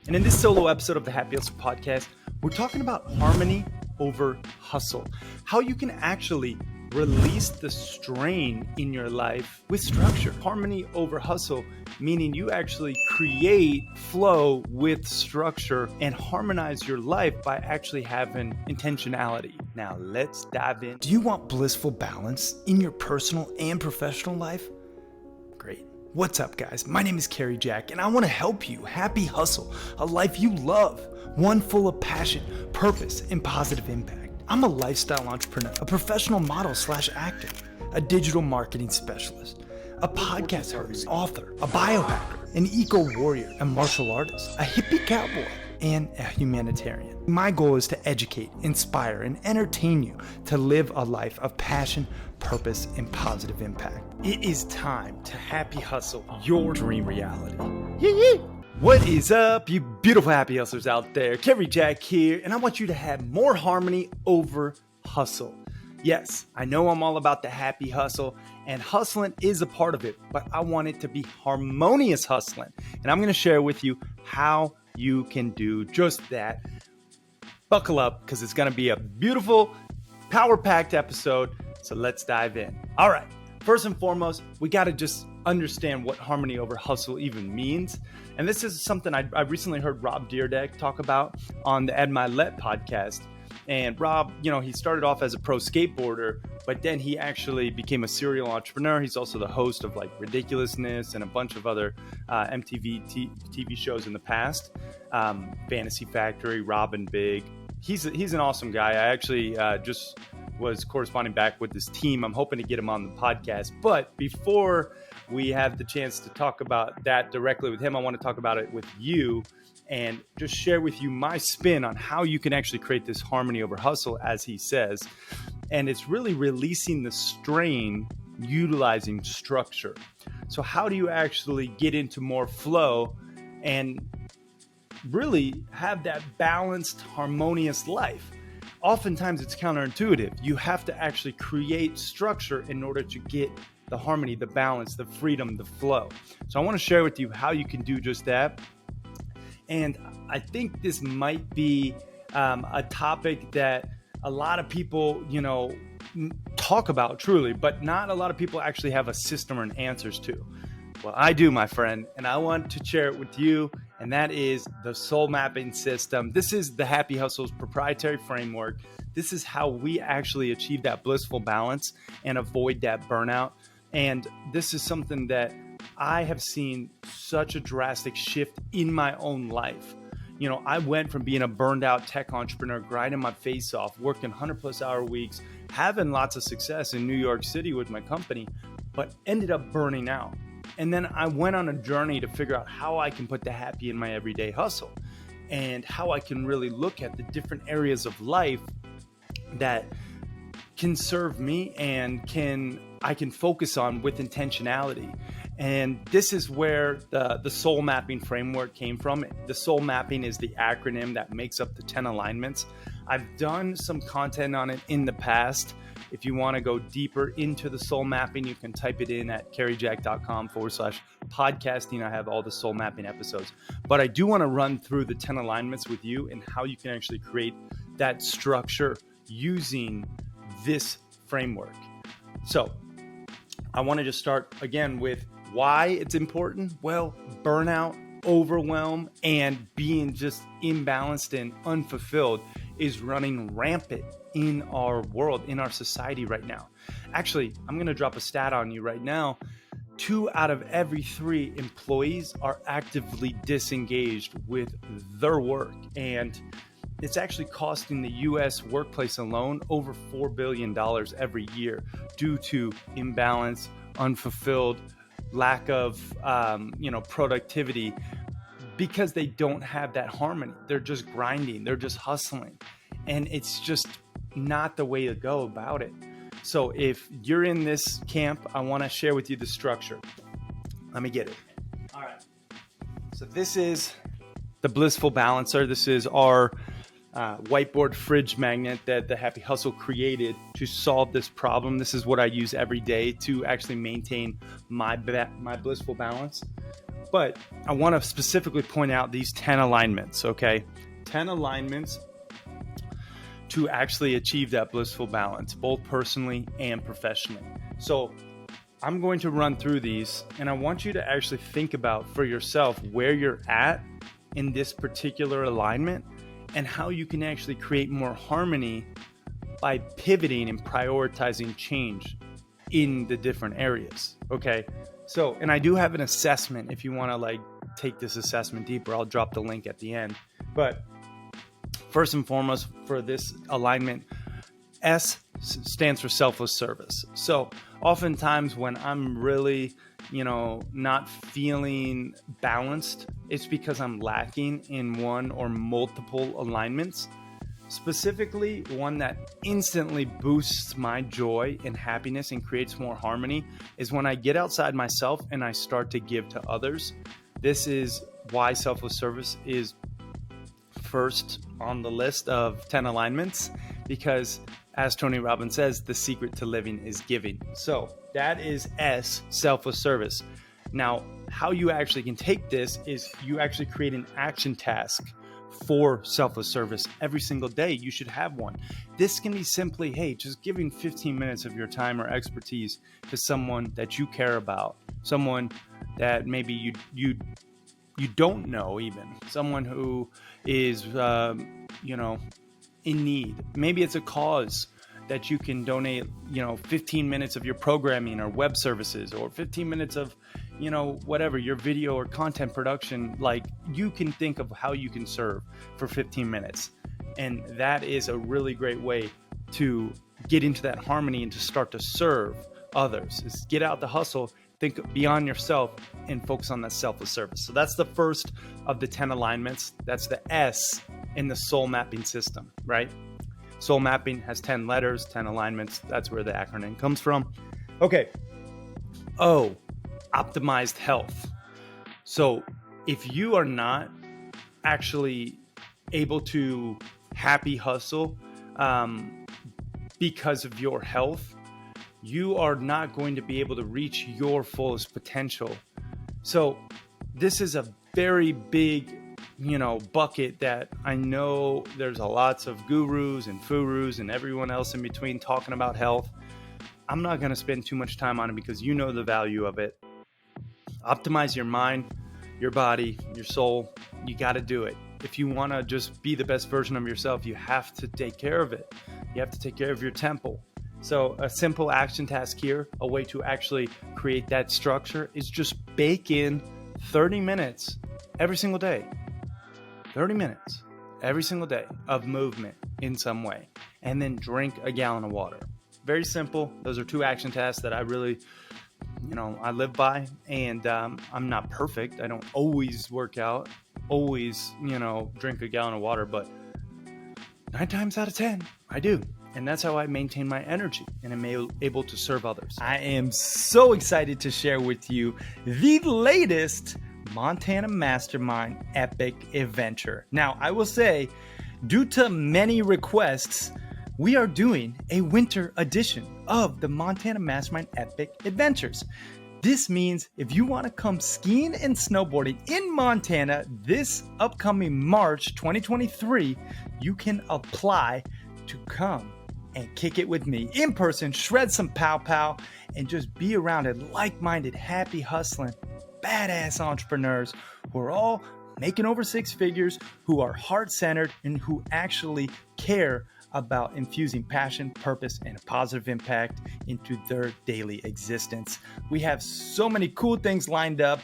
And in this solo episode of the Happy Hustle podcast, we're talking about harmony over hustle. How you can actually release the strain in your life with structure. Harmony over hustle, meaning you actually create flow with structure and harmonize your life by actually having intentionality. Now let's dive in. Do you want blissful balance in your personal and professional life? Great. What's up, guys? My name is Cary and I want to help you happy hustle, a life you love, one full of passion, purpose, and positive impact. I'm a lifestyle entrepreneur, a professional model/actor, a digital marketing specialist, a podcast host, author, a biohacker, an eco-warrior, a martial artist, a hippie cowboy, and a humanitarian. My goal is to educate, inspire, and entertain you to live a life of passion, purpose, and positive impact. It is time to happy hustle your dream reality. Yee! What is up, you beautiful happy hustlers out there? Cary here, and I want you to have more harmony over hustle. Yes, I know I'm all about the happy hustle, and hustling is a part of it, but I want it to be harmonious hustling. And I'm going to share with you how you can do just that. Buckle up, because it's going to be a beautiful, power-packed episode, so let's dive in. All right, first and foremost, we got to just understand what harmony over hustle even means. And this is something I recently heard Rob Dyrdek talk about on the S.O.U.L.M.A.P.P.I.N podcast. And Rob, he started off as a pro skateboarder, but then he actually became a serial entrepreneur. He's also the host of like Ridiculousness and a bunch of other MTV TV shows in the past. Fantasy Factory, Robin Big. He's an awesome guy. I actually just was corresponding back with his team. I'm hoping to get him on the podcast. But before we have the chance to talk about that directly with him, I want to talk about it with you and just share with you my spin on how you can actually create this harmony over hustle, as he says. And it's really releasing the strain utilizing structure. So how do you actually get into more flow and really have that balanced, harmonious life? Oftentimes it's counterintuitive. You have to actually create structure in order to get the harmony, the balance, the freedom, the flow. So I want to share with you how you can do just that. And I think this might be a topic that a lot of people, talk about truly, but not a lot of people actually have a system or answers to. Well, I do, my friend, and I want to share it with you, and that is the S.O.U.L.M.A.P.I.N mapping system. This is the Happy Hustle's proprietary framework. This is how we actually achieve that blissful balance and avoid that burnout. And this is something that I have seen such a drastic shift in my own life. I went from being a burned out tech entrepreneur, grinding my face off, working 100+ hour weeks, having lots of success in New York City with my company, but ended up burning out. And then I went on a journey to figure out how I can put the happy in my everyday hustle and how I can really look at the different areas of life that can serve me and I can focus on with intentionality. And this is where the S.O.U.L.M.A.P.I.N mapping framework came from. The S.O.U.L.M.A.P.I.N is the acronym that makes up the 10 alignments. I've done some content on it in the past. If you want to go deeper into the S.O.U.L.M.A.P.I.N, you can type it in at caryjack.com/podcasting. I have all the S.O.U.L.M.A.P.I.N episodes. But I do want to run through the 10 alignments with you and how you can actually create that structure using this framework. So I want to just start again with why it's important. Well, burnout, overwhelm, and being just imbalanced and unfulfilled is running rampant in our world, in our society right now. Actually, I'm going to drop a stat on you right now. 2 out of every 3 employees are actively disengaged with their work. And it's actually costing the U.S. workplace alone over $4 billion every year due to imbalance, unfulfilled, lack of productivity, because they don't have that harmony. They're just grinding. They're just hustling. And it's just not the way to go about it. So if you're in this camp, I want to share with you the structure. Let me get it. All right. So this is the Blissful Balancer. This is our whiteboard fridge magnet that the Happy Hustle created to solve this problem. This is what I use every day to actually maintain my blissful balance. But I want to specifically point out these 10 alignments, okay? 10 alignments to actually achieve that blissful balance, both personally and professionally. So I'm going to run through these, and I want you to actually think about for yourself where you're at in this particular alignment and how you can actually create more harmony by pivoting and prioritizing change in the different areas. Okay. So, and I do have an assessment. If you want to like take this assessment deeper, I'll drop the link at the end. But first and foremost, for this alignment, S stands for selfless service. So oftentimes when I'm really, not feeling balanced, it's because I'm lacking in one or multiple alignments. Specifically, one that instantly boosts my joy and happiness and creates more harmony is when I get outside myself and I start to give to others. This is why selfless service is first on the list of 10 alignments, because as Tony Robbins says, the secret to living is giving. So that is S, selfless service. Now, how you actually can take this is you actually create an action task for selfless service every single day. You should have one. This can be simply, hey, just giving 15 minutes of your time or expertise to someone that you care about, someone that maybe you don't know, even someone who is in need. Maybe it's a cause that you can donate 15 minutes of your programming or web services, or 15 minutes of whatever your video or content production. Like, you can think of how you can serve for 15 minutes, and that is a really great way to get into that harmony and to start to serve others. Is get out the hustle, think beyond yourself, and focus on that selfless service. So that's the first of the 10 alignments. That's the S in the S.O.U.L.M.A.P.I.N mapping system, right? S.O.U.L.M.A.P.I.N mapping has 10 letters, 10 alignments. That's where the acronym comes from. Okay. O, optimized health. So if you are not actually able to happy hustle because of your health, you are not going to be able to reach your fullest potential. So this is a very big bucket that I know there's lots of gurus and furus and everyone else in between talking about health. I'm not going to spend too much time on it because you know the value of it. Optimize your mind, your body, your soul. You got to do it. If you want to just be the best version of yourself, you have to take care of it. You have to take care of your temple. So a simple action task here, a way to actually create that structure, is just bake in 30 minutes every single day. 30 minutes every single day of movement in some way, and then drink a gallon of water. Very simple. Those are 2 action tasks that I really, I live by, and I'm not perfect. I don't always work out, always, drink a gallon of water, but 9 times out of 10, I do. And that's how I maintain my energy and am able to serve others. I am so excited to share with you the latest Montana Mastermind Epic Adventure. Now, I will say, due to many requests, we are doing a winter edition of the Montana Mastermind Epic Adventures. This means if you want to come skiing and snowboarding in Montana this upcoming March 2023, you can apply to come and kick it with me in person, shred some pow, and just be around a like-minded, happy, hustling, badass entrepreneurs who are all making over 6 figures, who are heart-centered, and who actually care about infusing passion, purpose, and a positive impact into their daily existence. We have so many cool things lined up.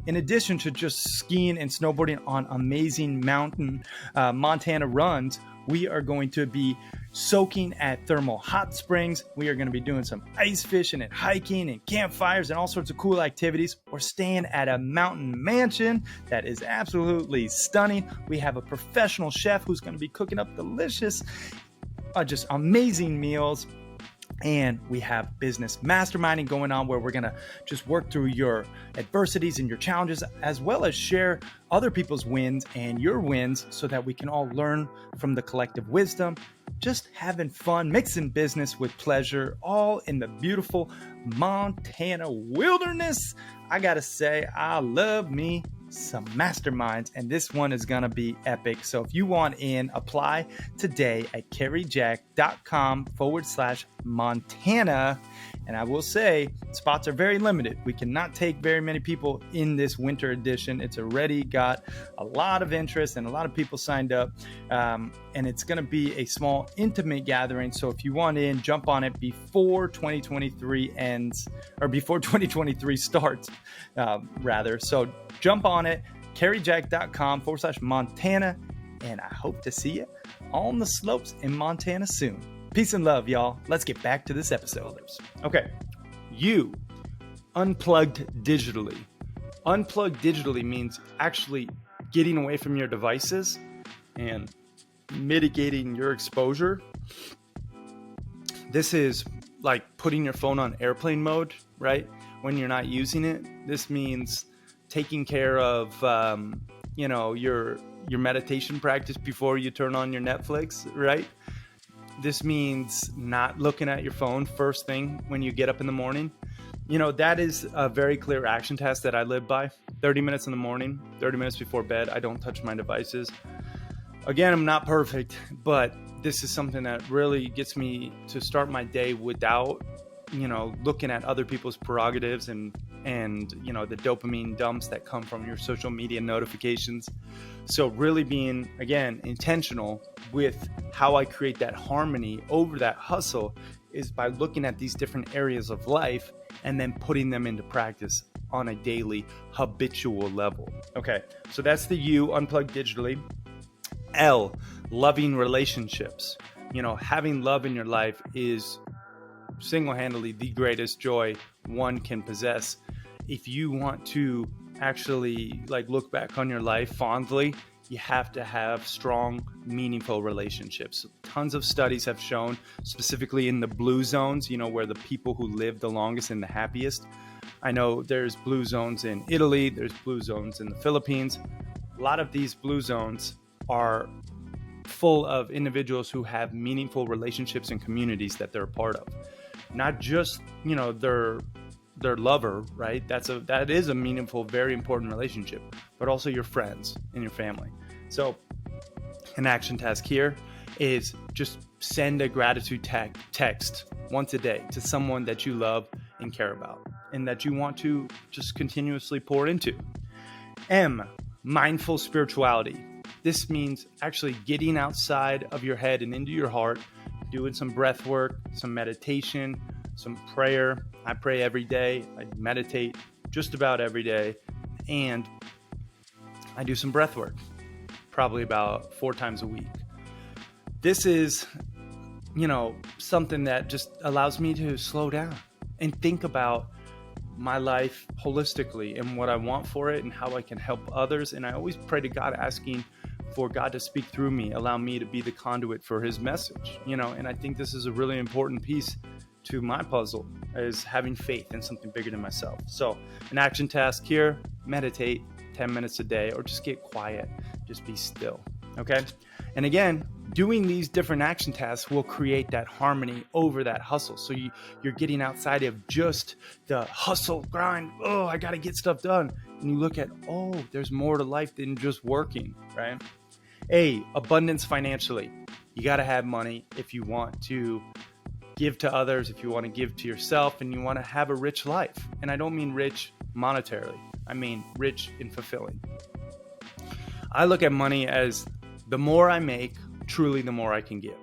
In addition to just skiing and snowboarding on amazing mountain Montana runs, we are going to be soaking at thermal hot springs. We are going to be doing some ice fishing and hiking and campfires and all sorts of cool activities. We're staying at a mountain mansion that is absolutely stunning. We have a professional chef who's going to be cooking up delicious, just amazing meals. And we have business masterminding going on, where we're going to just work through your adversities and your challenges, as well as share other people's wins and your wins, so that we can all learn from the collective wisdom just having fun, mixing business with pleasure, all in the beautiful Montana wilderness. I gotta say, I love me some masterminds, and this one is gonna be epic. So if you want in, apply today at caryjack.com/Montana. And I will say, spots are very limited. We cannot take very many people in this winter edition. It's already got a lot of interest and a lot of people signed up. And it's going to be a small, intimate gathering. So if you want in, jump on it before 2023 ends, or before 2023 starts, rather. So jump on it, caryjack.com/Montana. And I hope to see you on the slopes in Montana soon. Peace and love, y'all. Let's get back to this episode. Okay, you unplugged digitally. Unplugged digitally means actually getting away from your devices and mitigating your exposure. This is like putting your phone on airplane mode, right? When you're not using it. This means taking care of, your meditation practice before you turn on your Netflix, right? This means not looking at your phone first thing when you get up in the morning. That is a very clear action task that I live by. 30 minutes in the morning, 30 minutes before bed, I don't touch my devices. Again, I'm not perfect, but this is something that really gets me to start my day without, looking at other people's prerogatives and the dopamine dumps that come from your social media notifications. So really being, again, intentional with how I create that harmony over that hustle is by looking at these different areas of life and then putting them into practice on a daily habitual level. Okay, so that's the U, unplug digitally. L, loving relationships. Having love in your life is single-handedly the greatest joy one can possess. If you want to actually look back on your life fondly, you have to have strong, meaningful relationships. Tons of studies have shown, specifically in the blue zones, where the people who live the longest and the happiest. I know there's blue zones in Italy, there's blue zones in the Philippines. A lot of these blue zones are full of individuals who have meaningful relationships and communities that they're a part of. Not just, their lover, right? That is a meaningful, very important relationship, but also your friends and your family. So an action task here is just send a gratitude text once a day to someone that you love and care about and that you want to just continuously pour into. M, mindful spirituality. This means actually getting outside of your head and into your heart, doing some breath work, some meditation, some prayer. I pray every day. I meditate just about every day. And I do some breath work, probably about 4 times a week. This is, something that just allows me to slow down and think about my life holistically and what I want for it and how I can help others. And I always pray to God, asking for God to speak through me, allow me to be the conduit for his message, and I think this is a really important piece to my puzzle, is having faith in something bigger than myself. So an action task here, meditate 10 minutes a day, or just get quiet, just be still. Okay. And again, doing these different action tasks will create that harmony over that hustle. So you're getting outside of just the hustle grind. Oh, I got to get stuff done. And you look at, there's more to life than just working, right? A, abundance financially. You got to have money if you want to give to others, if you want to give to yourself, and you want to have a rich life. And I don't mean rich monetarily. I mean rich and fulfilling. I look at money as the more I make, truly the more I can give.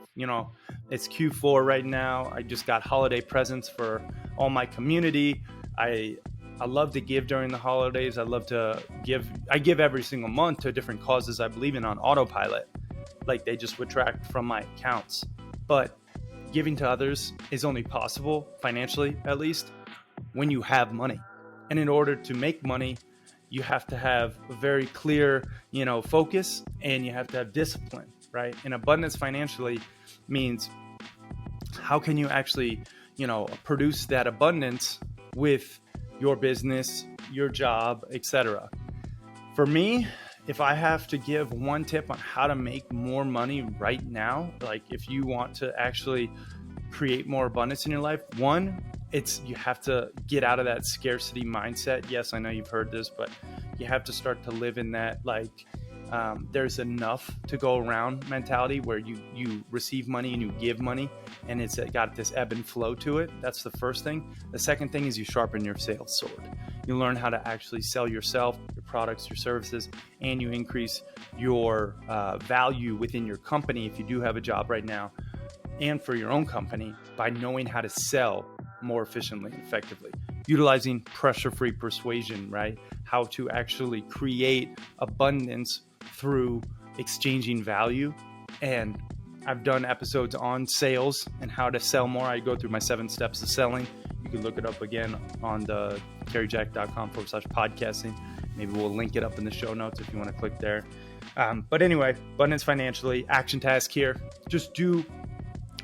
It's Q4 right now. I just got holiday presents for all my community. I love to give during the holidays. I love to give. I give every single month to different causes I believe in on autopilot. They just would track from my accounts. But giving to others is only possible, financially at least, when you have money. And in order to make money, you have to have a very clear, focus, and you have to have discipline, right? And abundance financially means how can you actually, produce that abundance with your business, your job, etc. For me, if I have to give one tip on how to make more money right now, like if you want to actually create more abundance in your life, one, it's you have to get out of that scarcity mindset. Yes, I know you've heard this, but you have to start to live in that there's enough to go around mentality where you receive money and you give money, and it's got this ebb and flow to it. That's the first thing. The second thing is you sharpen your sales sword. You learn how to actually sell yourself, your products, your services, and you increase your value within your company if you do have a job right now, and for your own company by knowing how to sell more efficiently and effectively. Utilizing pressure-free persuasion, right? How to actually create abundance through exchanging value. And I've done episodes on sales and how to sell more. I go through my 7 steps of selling. You can look it up again on the caryjack.com/podcasting. Maybe we'll link it up in the show notes if you want to click there. But anyway, abundance financially, action task here. Just do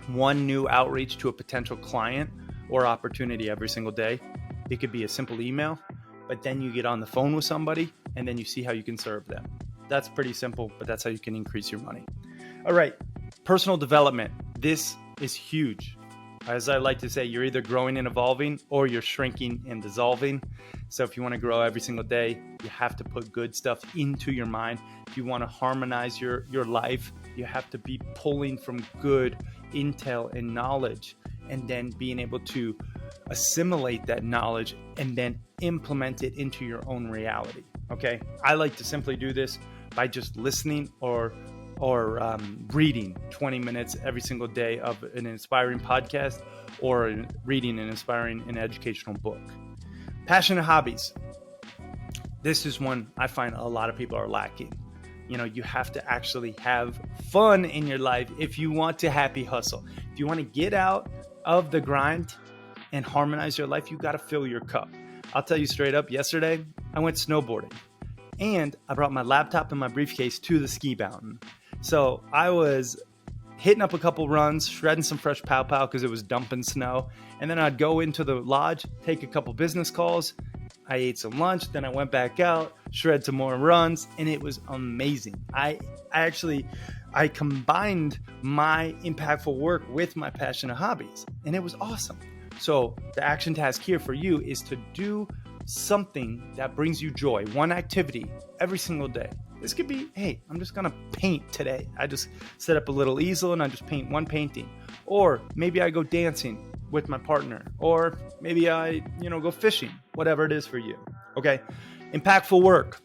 one new outreach to a potential client or opportunity every single day. It could be a simple email, but then you get on the phone with somebody and then you see how you can serve them. That's pretty simple, but that's how you can increase your money. All right, personal development. This is huge. As I like to say, you're either growing and evolving or you're shrinking and dissolving. So if you want to grow every single day, you have to put good stuff into your mind. If you want to harmonize your life, you have to be pulling from good intel and knowledge, and then being able to assimilate that knowledge and then implement it into your own reality. Okay, I like to simply do this by just listening or reading 20 minutes every single day of an inspiring podcast or reading an inspiring and educational book. Passionate hobbies. This is one I find a lot of people are lacking. You know, you have to actually have fun in your life if you want to happy hustle. If you want to get out of the grind and harmonize your life, you got to fill your cup. I'll tell you straight up, yesterday I went snowboarding and I brought my laptop and my briefcase to the ski mountain. So I was hitting up a couple runs, shredding some fresh pow-pow because it was dumping snow. And then I'd go into the lodge, take a couple business calls. I ate some lunch, then I went back out, shred some more runs, and it was amazing. I combined my impactful work with my passionate hobbies, and it was awesome. So the action task here for you is to do something that brings you joy, one activity every single day. This could be, hey, I'm just going to paint today. I just set up a little easel and I just paint one painting. Or maybe I go dancing with my partner. Or maybe I, go fishing, whatever it is for you. Okay. Impactful work.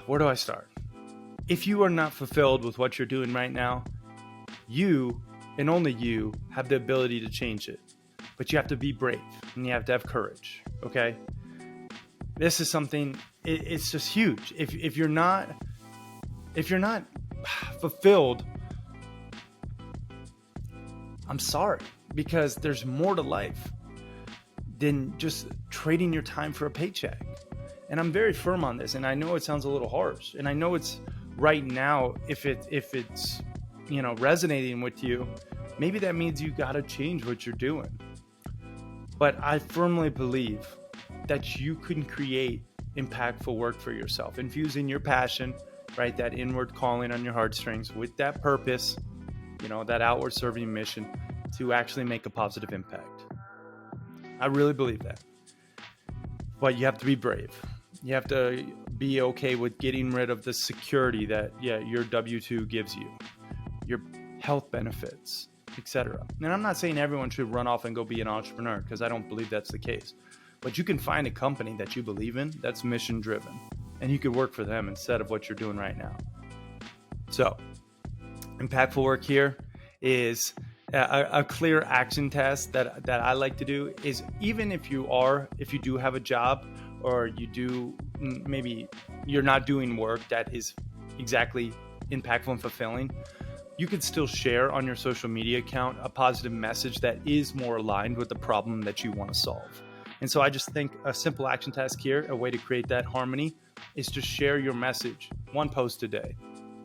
Where do I start? If you are not fulfilled with what you're doing right now, you and only you have the ability to change it. But you have to be brave and you have to have courage. Okay. This is something, it's just huge. If you're not fulfilled, I'm sorry, because there's more to life than just trading your time for a paycheck. And I'm very firm on this. And I know it sounds a little harsh, and I know it's right now, if it's resonating with you, maybe that means you got to change what you're doing. But I firmly believe that you can create impactful work for yourself, infusing your passion, right? That inward calling on your heartstrings with that purpose, that outward serving mission to actually make a positive impact. I really believe that. But you have to be brave. You have to be okay with getting rid of the security that, your W-2 gives you, your health benefits, etc. And I'm not saying everyone should run off and go be an entrepreneur, because I don't believe that's the case. But you can find a company that you believe in that's mission driven, and you could work for them instead of what you're doing right now. So impactful work here is a clear action task that I like to do is, even if you do have a job, or maybe you're not doing work that is exactly impactful and fulfilling, you could still share on your social media account a positive message that is more aligned with the problem that you want to solve. And so I just think a simple action task here, a way to create that harmony, is to share your message, one post a day.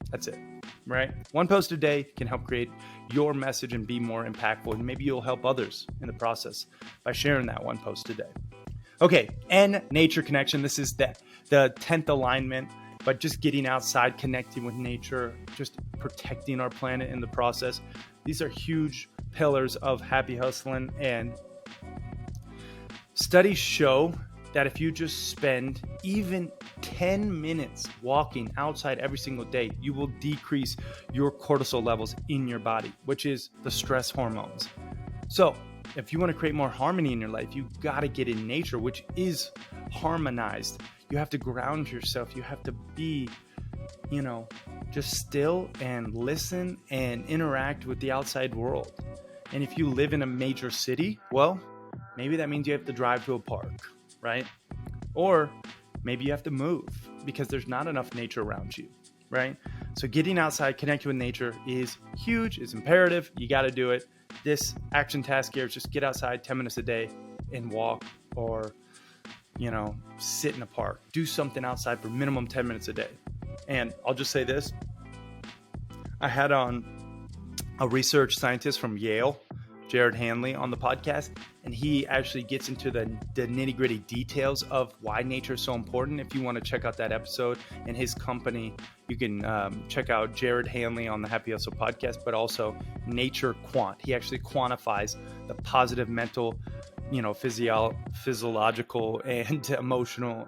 That's it, right? One post a day can help create your message and be more impactful. And maybe you'll help others in the process by sharing that one post a day. Okay, and nature connection. This is the 10th alignment, but just getting outside, connecting with nature, just protecting our planet in the process. These are huge pillars of happy hustling, and studies show that if you just spend even 10 minutes walking outside every single day, you will decrease your cortisol levels in your body, which is the stress hormones. So if you want to create more harmony in your life, you got to get in nature, which is harmonized. You have to ground yourself. You have to be, just still and listen and interact with the outside world. And if you live in a major city, well, maybe that means you have to drive to a park, right? Or maybe you have to move because there's not enough nature around you, right? So getting outside, connecting with nature is huge. It's imperative. You got to do it. This action task here is just get outside 10 minutes a day and walk, or, sit in a park. Do something outside for minimum 10 minutes a day. And I'll just say this. I had on a research scientist from Yale, Jared Hanley, on the podcast, and he actually gets into the nitty-gritty details of why nature is so important. If you want to check out that episode and his company, you can check out Jared Hanley on the Happy Hustle podcast, but also Nature Quant. He actually quantifies the positive mental, physiological and emotional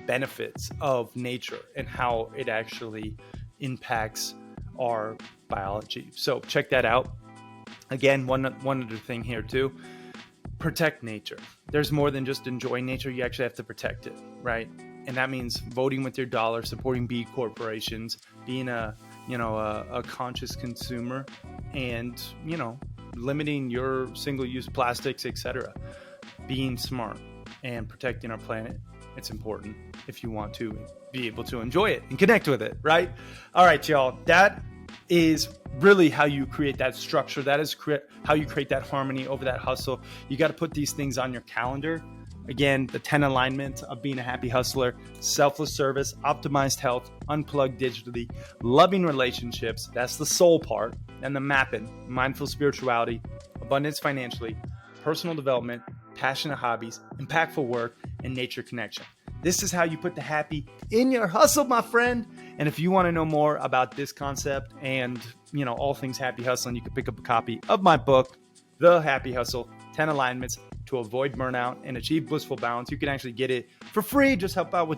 benefits of nature and how it actually impacts our biology. So check that out. Again, one other thing here too, protect nature. There's more than just enjoying nature. You actually have to protect it, right? And that means voting with your dollar, supporting B corporations, being a conscious consumer, and, limiting your single-use plastics, etc. Being smart and protecting our planet. It's important if you want to be able to enjoy it and connect with it, right? All right, y'all. That is really how you create that structure. That is how you create that harmony over that hustle. You got to put these things on your calendar. Again, the 10 alignments of being a happy hustler: selfless service, optimized health, unplug digitally, loving relationships. That's the soul part. And the M.A.P.P.I.N, mindful spirituality, abundance financially, personal development, passionate hobbies, impactful work, and nature connection. This is how you put the happy in your hustle, my friend. And if you want to know more about this concept and, all things happy hustling, you can pick up a copy of my book, The Happy Hustle, 10 Alignments to Avoid Burnout and Achieve Blissful Balance. You can actually get it for free. Just help out with